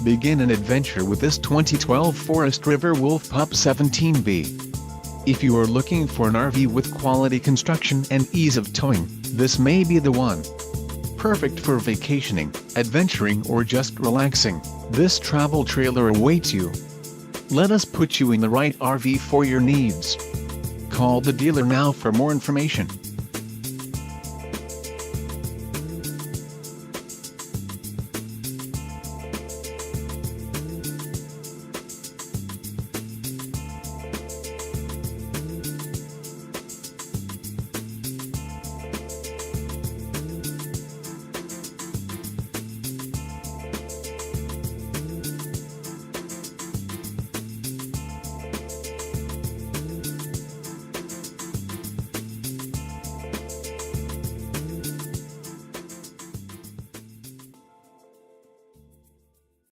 Begin an adventure with this 2012 Forest River Wolf Pup 17B. If you are looking for an RV with quality construction and ease of towing, this may be the one. Perfect for vacationing, adventuring or just relaxing, this travel trailer awaits you. Let us put you in the right RV for your needs. Call the dealer now for more information.